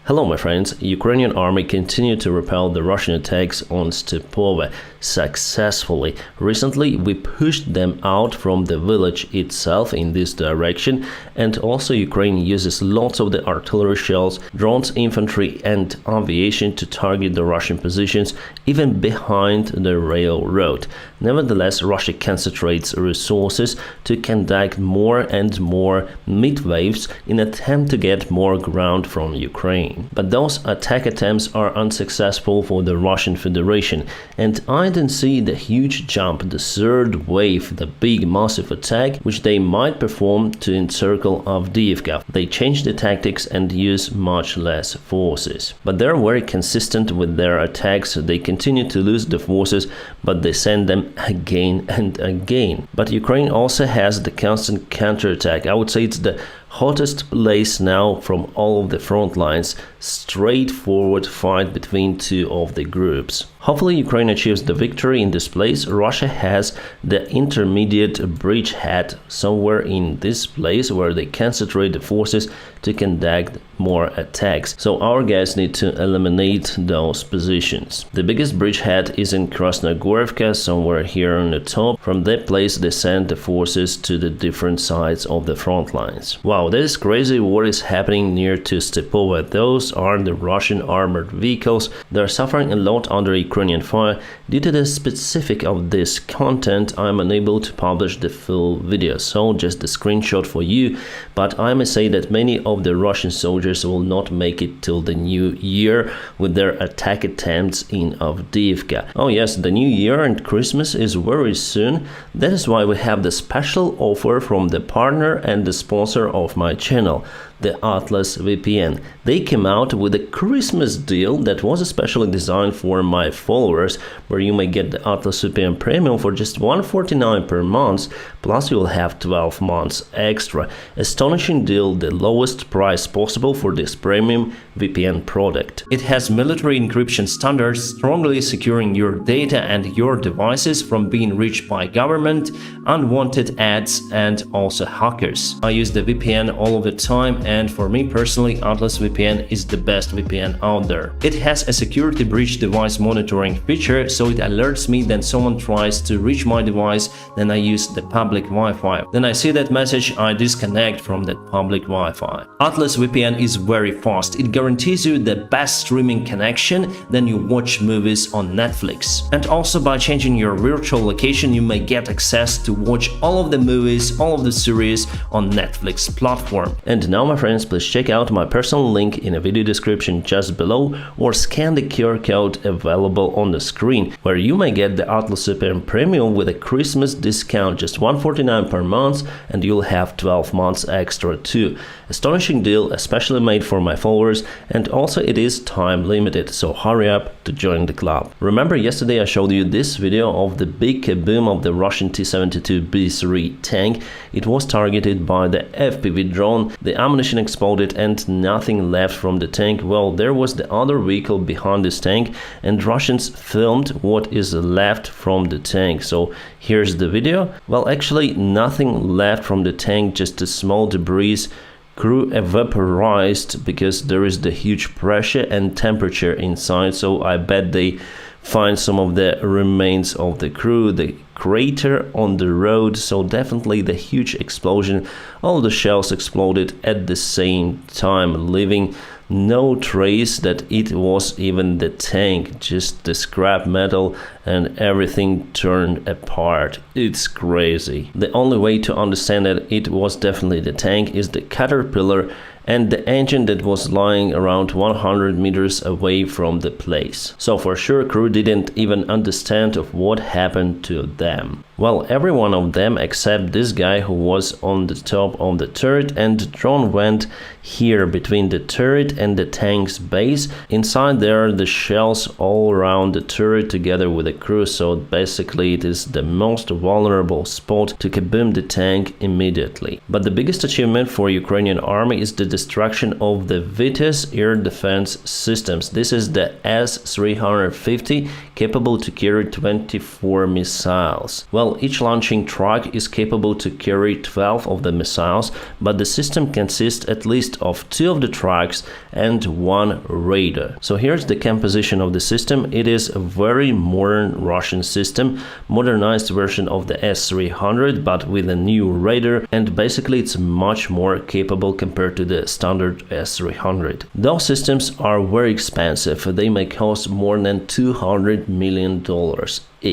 Hello my friends, Ukrainian army continued to repel the Russian attacks on Stepove successfully. Recently we pushed them out from the village itself in this direction, and also Ukraine uses lots of the artillery shells, drones, infantry and aviation to target the Russian positions even behind the railroad. Nevertheless, Russia concentrates resources to conduct more and more mid-waves in attempt to get more ground from Ukraine. But those attack attempts are unsuccessful for the Russian Federation, and I don't see the huge jump, the third wave, the big massive attack which they might perform to encircle Avdiivka. They change the tactics and use much less forces. But they're very consistent with their attacks. They continue to lose the forces, but they send them again and again. But Ukraine also has the constant counterattack. I would say it's the hottest place now from all of the front lines, straightforward fight between two of the groups. Hopefully Ukraine achieves the victory in this place. Russia has the intermediate bridgehead somewhere in this place where they concentrate the forces to conduct more attacks. So our guys need to eliminate those positions. The biggest bridgehead is in Krasnogorivka, somewhere here on the top. From that place they send the forces to the different sides of the front lines. Wow, that is crazy what is happening near to Stepove. Those are the Russian armored vehicles. They're suffering a lot under Ukrainian fire. Due to the specific of this content, I'm unable to publish the full video, so just a screenshot for you. But I may say that many of the Russian soldiers will not make it till the new year with their attack attempts in Avdiivka. Oh yes, the new year and Christmas is very soon. That is why we have the special offer from the partner and the sponsor of my channel, the Atlas VPN. They came out with a Christmas deal that was especially designed for my followers, where you may get the Atlas VPN Premium for just $149 per month, plus you will have 12 months extra. Astonishing deal, the lowest price possible for this premium VPN product. It has military encryption standards, strongly securing your data and your devices from being reached by government, unwanted ads and also hackers. I use the VPN all of the time, and for me personally, Atlas VPN is the best VPN out there. It has a security breach device monitoring feature, so it alerts me that someone tries to reach my device. Then I use the public Wi-Fi. Then I see that message, I disconnect from that public Wi-Fi. Atlas VPN is very fast. It guarantees you the best streaming connection, then you watch movies on Netflix. And also by changing your virtual location, you may get access to watch all of the movies, all of the series on Netflix platform. And now my friends, please check out my personal link in the video description just below, or scan the QR code available on the screen, where you may get the Atlas VPN Premium with a Christmas discount, just $149 per month, and you'll have 12 months extra too. Astonishing deal, especially made for my followers, and also it is time limited, so hurry up to join the club. Remember yesterday I showed you this video of the big kaboom of the Russian T-72B3 tank. It was targeted by the FPV drone, the ammunition exploded and nothing left from the tank. Well, there was the other vehicle behind this tank, and Russians filmed what is left from the tank. So here's the video. Well, actually nothing left from the tank, just a small debris. Crew evaporized because there is the huge pressure and temperature inside, so I bet they find some of the remains of the crew, the crater on the road, so definitely the huge explosion. All the shells exploded at the same time, leaving no trace that it was even the tank, just the scrap metal and everything turned apart. It's crazy. The only way to understand that it was definitely the tank is the caterpillar and the engine that was lying around 100 meters away from the place. So for sure crew didn't even understand of what happened to them. Well, every one of them except this guy who was on the top of the turret, and the drone went here between the turret and the tank's base. Inside there are the shells all around the turret together with the crew, so basically it is the most vulnerable spot to kaboom the tank immediately. But the biggest achievement for Ukrainian army is the destruction of the Vitis air defense systems. This is the S-350 capable to carry 24 missiles. Well, each launching truck is capable to carry 12 of the missiles, but the system consists at least of 2 of the trucks and 1 radar. So here's the composition of the system. It is a very modern Russian system, modernized version of the S-300, but with a new radar, and basically it's much more capable compared to the standard S-300. Those systems are very expensive. They may cost more than $200 million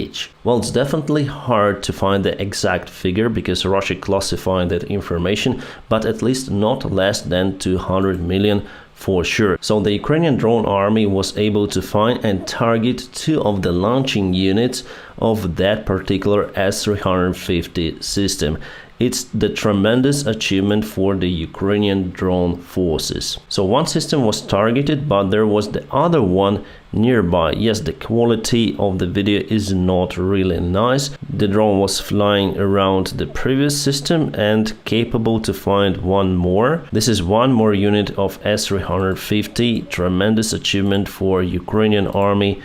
each. Well, it's definitely hard to find the exact figure because Russia classified that information, but at least not less than 200 million for sure. So the Ukrainian drone army was able to find and target 2 of the launching units of that particular S-350 system. It's the tremendous achievement for the Ukrainian drone forces. So one system was targeted, but there was the other one nearby. Yes, the quality of the video is not really nice. The drone was flying around the previous system and capable to find one more. This is one more unit of S-350. Tremendous achievement for Ukrainian army.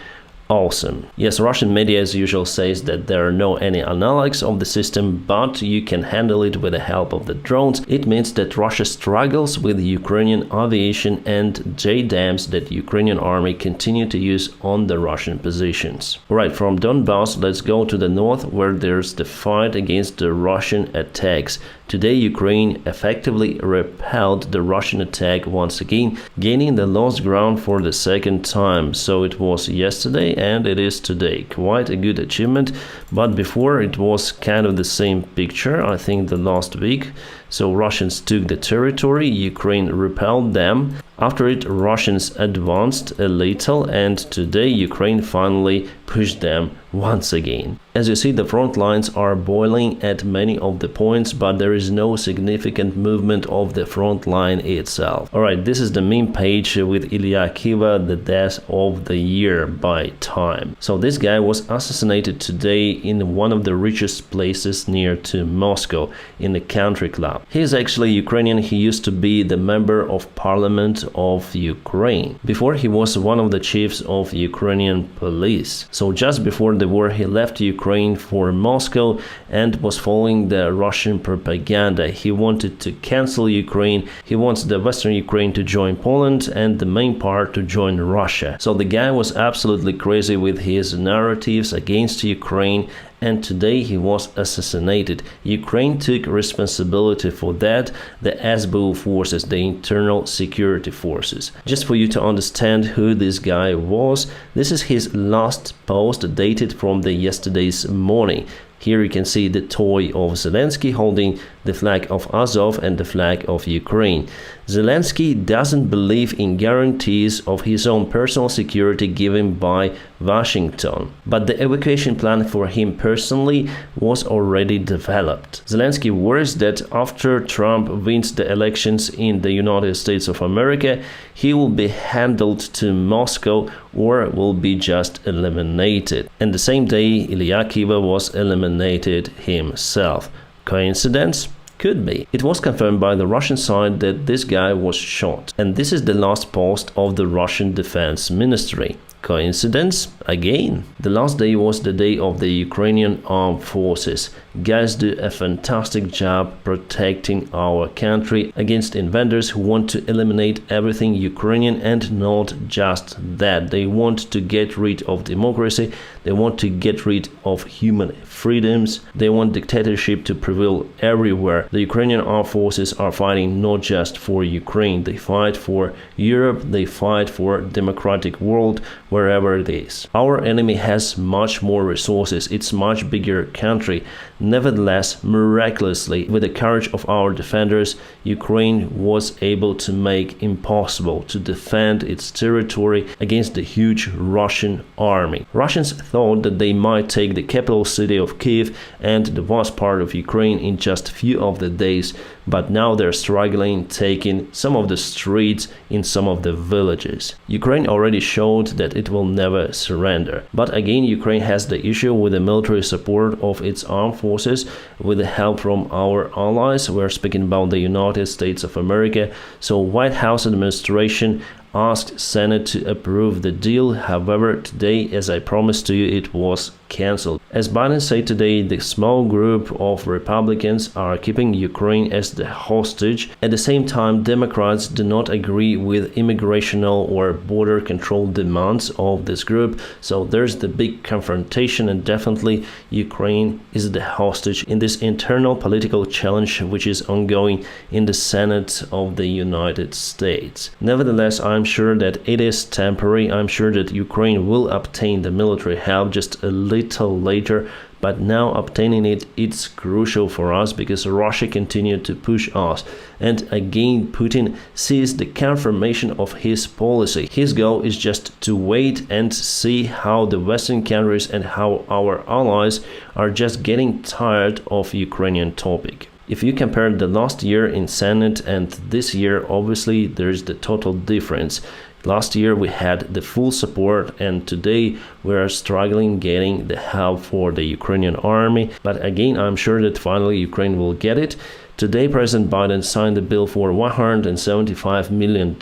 Awesome. Yes, Russian media as usual says that there are no any analogs of the system, but you can handle it with the help of the drones. It means that Russia struggles with Ukrainian aviation and JDAMs that Ukrainian army continue to use on the Russian positions. Right, from Donbass, let's go to the north where there's the fight against the Russian attacks. Today, Ukraine effectively repelled the Russian attack once again, gaining the lost ground for the second time. So it was yesterday and it is today. Quite a good achievement, but before it was kind of the same picture, I think the last week. So Russians took the territory, Ukraine repelled them. After it, Russians advanced a little, and today Ukraine finally pushed them once again. As you see, the front lines are boiling at many of the points, but there is no significant movement of the front line itself. Alright, this is the meme page with Ilya Kiva, the death of the year by Time. So this guy was assassinated today in one of the richest places near to Moscow, in the country club. He is actually Ukrainian. He used to be the member of parliament of Ukraine. Before, he was one of the chiefs of Ukrainian police. So just before the war, he left Ukraine for Moscow and was following the Russian propaganda. He wanted to cancel Ukraine. He wants the Western Ukraine to join Poland and the main part to join Russia. So the guy was absolutely crazy with his narratives against Ukraine, and today he was assassinated. Ukraine took responsibility for that, the SBU forces, the internal security forces. Just for you to understand who this guy was, this is his last post dated from the yesterday's morning. Here you can see the toy of Zelensky holding the flag of Azov and the flag of Ukraine. Zelensky doesn't believe in guarantees of his own personal security given by Washington, but the evacuation plan for him personally was already developed. Zelensky worries that after Trump wins the elections in the United States of America, he will be handled to Moscow or will be just eliminated. And the same day, Ilya Kiva was eliminated himself. Coincidence? Could be. It was confirmed by the Russian side that this guy was shot. And this is the last post of the Russian Defense Ministry. Coincidence? Again. The last day was the day of the Ukrainian armed forces. Guys do a fantastic job protecting our country against invaders who want to eliminate everything Ukrainian, and not just that. They want to get rid of democracy. They want to get rid of human freedoms. They want dictatorship to prevail everywhere. The Ukrainian armed forces are fighting not just for Ukraine. They fight for Europe. They fight for democratic world wherever it is. Our enemy has much more resources. It's much bigger country. Nevertheless, miraculously, with the courage of our defenders, Ukraine was able to make impossible to defend its territory against the huge Russian army. Russians thought that they might take the capital city of Kiev and the vast part of Ukraine in just a few of the days, but now they're struggling taking some of the streets in some of the villages. Ukraine already showed that it will never surrender. But again, Ukraine has the issue with the military support of its armed forces with the help from our allies. We're speaking about the United States of America. So White House administration asked Senate to approve the deal. However, today, as I promised to you, it was cancelled. As Biden said today, the small group of Republicans are keeping Ukraine as the hostage. At the same time, Democrats do not agree with immigrational or border control demands of this group. So there's the big confrontation, and definitely Ukraine is the hostage in this internal political challenge which is ongoing in the Senate of the United States. Nevertheless, I'm sure that it is temporary. I'm sure that Ukraine will obtain the military help just a little later, but now obtaining it's crucial for us because Russia continued to push us. And again, Putin sees the confirmation of his policy. His goal is just to wait and see how the Western countries and how our allies are just getting tired of Ukrainian topic. If you compare the last year in Senate and this year, obviously there's the total difference. Last year we had the full support, and today we are struggling getting the help for the Ukrainian army. But again, I'm sure that finally Ukraine will get it. Today, President Biden signed a bill for $175 million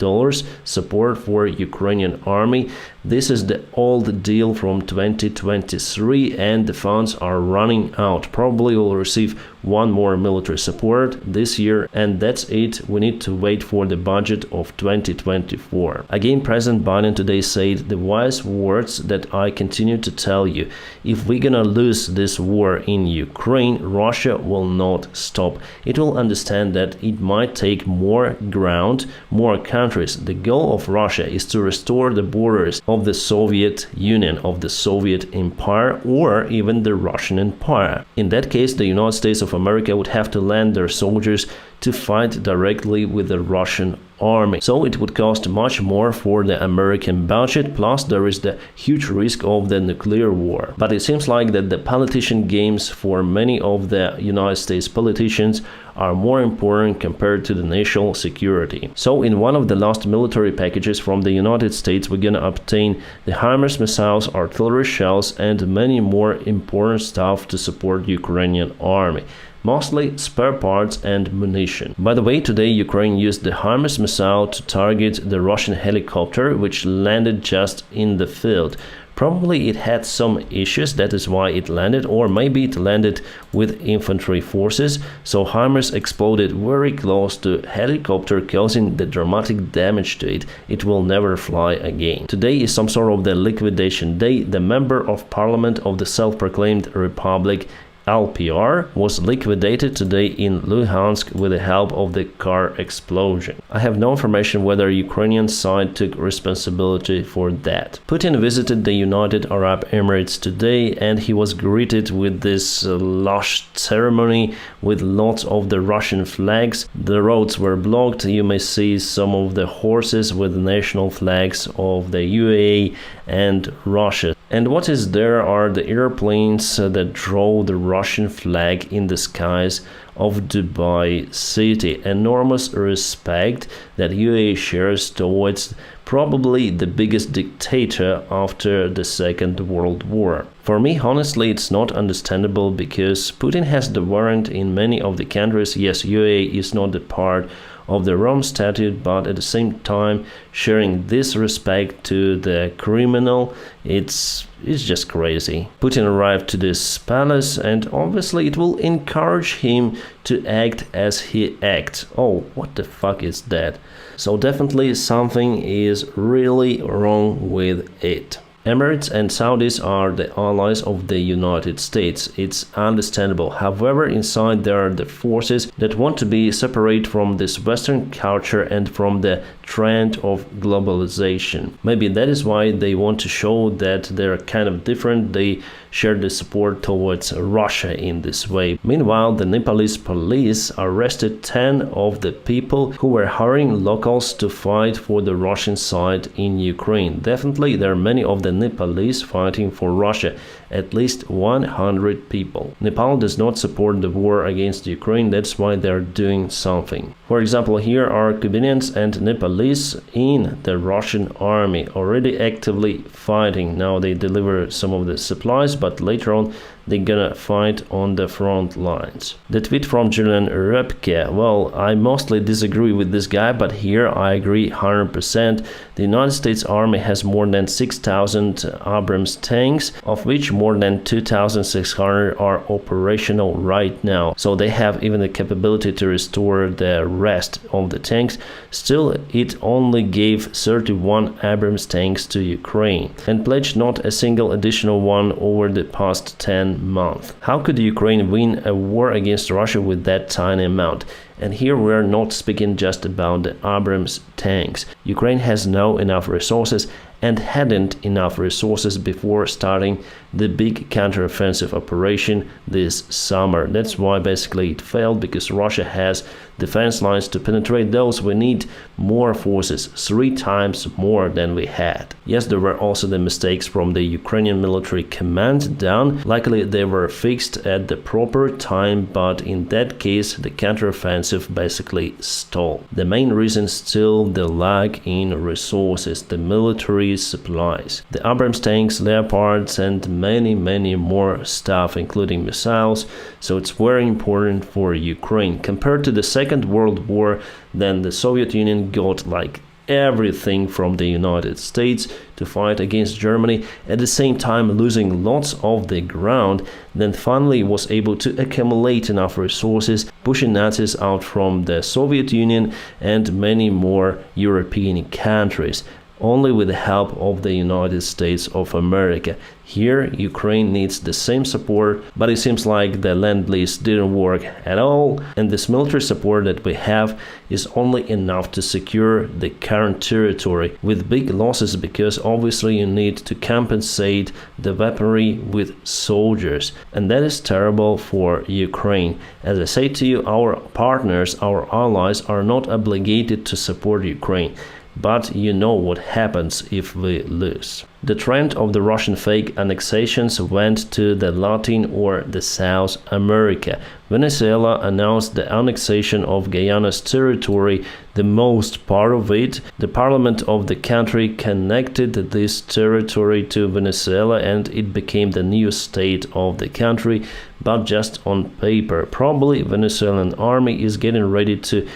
support for Ukrainian army. This is the old deal from 2023, and the funds are running out. Probably will receive one more military support this year, and that's it. We need to wait for the budget of 2024. Again, President Biden today said the wise words that I continue to tell you. If we're gonna lose this war in Ukraine, Russia will not stop. It will understand that it might take more ground, more countries. The goal of Russia is to restore the borders of the Soviet Union, of the Soviet Empire, or even the Russian Empire. In that case, the United States of America would have to lend their soldiers to fight directly with the Russian army. So it would cost much more for the American budget, plus there is the huge risk of the nuclear war. But it seems like that the politician games for many of the United States politicians are more important compared to the national security. So in one of the last military packages from the United States, we're gonna obtain the HIMARS missiles, artillery shells, and many more important stuff to support Ukrainian army. Mostly spare parts and munition. By the way, today Ukraine used the HIMARS missile to target the Russian helicopter, which landed just in the field. Probably it had some issues, that is why it landed, or maybe it landed with infantry forces. So HIMARS exploded very close to helicopter, causing the dramatic damage to it. It will never fly again. Today is some sort of the liquidation day. The member of parliament of the self-proclaimed Republic LPR was liquidated today in Luhansk with the help of the car explosion. I have no information whether Ukrainian side took responsibility for that. Putin visited the United Arab Emirates today, and he was greeted with this lush ceremony with lots of the Russian flags. The roads were blocked. You may see some of the horses with national flags of the UAE and Russia. And what is there are the airplanes that draw the Russian flag in the skies of Dubai city. Enormous respect that UAE shares towards probably the biggest dictator after the Second World War. For me, honestly, it's not understandable because Putin has the warrant in many of the countries. Yes, UAE is not a part of the Rome Statute, but at the same time sharing this respect to the criminal, it's just crazy. Putin arrived to this palace, and obviously it will encourage him to act as he acts. Oh, what the fuck is that? So definitely something is really wrong with it. Emirates and Saudis are the allies of the United States. It's understandable. However, inside there are the forces that want to be separate from this Western culture and from the trend of globalization. Maybe that is why they want to show that they're kind of different. They share the support towards Russia in this way. Meanwhile, the Nepalese police arrested 10 of the people who were hiring locals to fight for the Russian side in Ukraine. Definitely, there are many of the Nepalese fighting for Russia, at least 100 people. Nepal does not support the war against Ukraine, that's why they're doing something. For example, here are Cubanians and Nepalese in the Russian army already actively fighting. Now they deliver some of the supplies, but later on they're gonna fight on the front lines. The tweet from Julian Röpke, well, I mostly disagree with this guy, but here I agree 100%. The United States Army has more than 6,000 Abrams tanks, of which more than 2,600 are operational right now. So they have even the capability to restore the rest of the tanks. Still, it only gave 31 Abrams tanks to Ukraine and pledged not a single additional one over the past 10 months. How could Ukraine win a war against Russia with that tiny amount? And here we are not speaking just about the Abrams tanks. Ukraine has now enough resources and hadn't enough resources before starting the big counteroffensive operation this summer. That's why basically it failed, because Russia has defense lines to penetrate those. We need more forces, 3 times more than we had. Yes, there were also the mistakes from the Ukrainian military command down. Luckily, they were fixed at the proper time, but in that case, the counteroffensive basically stalled. The main reason still the lack in resources, the military supplies. The Abrams tanks, Leopards, and many more stuff, including missiles. So it's very important for Ukraine. Compared to the Second World War, then the Soviet Union got like everything from the United States to fight against Germany, at the same time losing lots of the ground, then finally was able to accumulate enough resources, pushing Nazis out from the Soviet Union and many more European countries, only with the help of the United States of America. Here, Ukraine needs the same support, but it seems like the Lend-Lease didn't work at all, and this military support that we have is only enough to secure the current territory with big losses, because obviously you need to compensate the weaponry with soldiers, and that is terrible for Ukraine. As I say to you, our partners, our allies are not obligated to support Ukraine. But you know what happens if we lose. The trend of the Russian fake annexations went to the Latin or the South America. Venezuela announced the annexation of Guyana's territory, the most part of it. The parliament of the country connected this territory to Venezuela, and it became the new state of the country, but just on paper. Probably Venezuelan army is getting ready to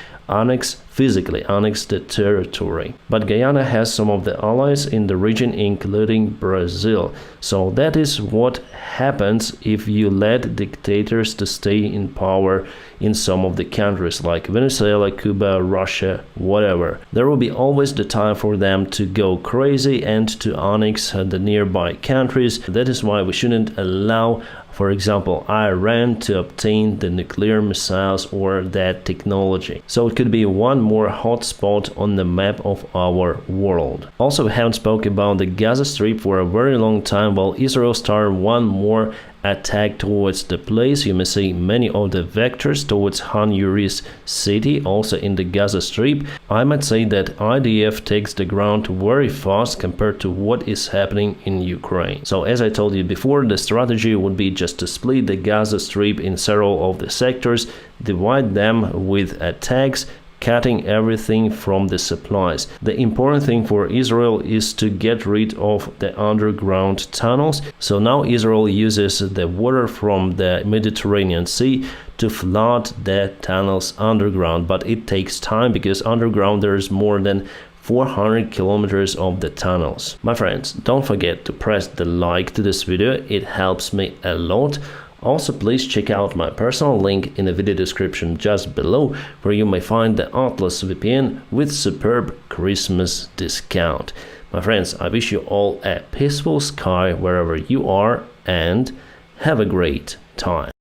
physically annex the territory. But Guyana has some of the allies in the region, including Brazil. So that is what happens if you let dictators to stay in power in some of the countries like Venezuela, Cuba, Russia, whatever. There will be always the time for them to go crazy and to annex the nearby countries. That is why we shouldn't allow, for example, Iran to obtain the nuclear missiles or that technology. So it could be one more hotspot on the map of our world. Also, we haven't spoken about the Gaza Strip for a very long time. While Israel started one more attack towards the place, you may see many of the vectors towards Han Yunis city, also in the Gaza Strip. I might say that IDF takes the ground very fast compared to what is happening in Ukraine. So as I told you before, the strategy would be just to split the Gaza Strip in several of the sectors, divide them with attacks, cutting everything from the supplies. The important thing for Israel is to get rid of the underground tunnels. So now Israel uses the water from the Mediterranean Sea to flood the tunnels underground, but it takes time because underground there's more than 400 kilometers of the tunnels. My friends, don't forget to press the like to this video, it helps me a lot. Also, please check out my personal link in the video description just below, where you may find the Atlas VPN with superb Christmas discount. My friends, I wish you all a peaceful sky wherever you are, and have a great time.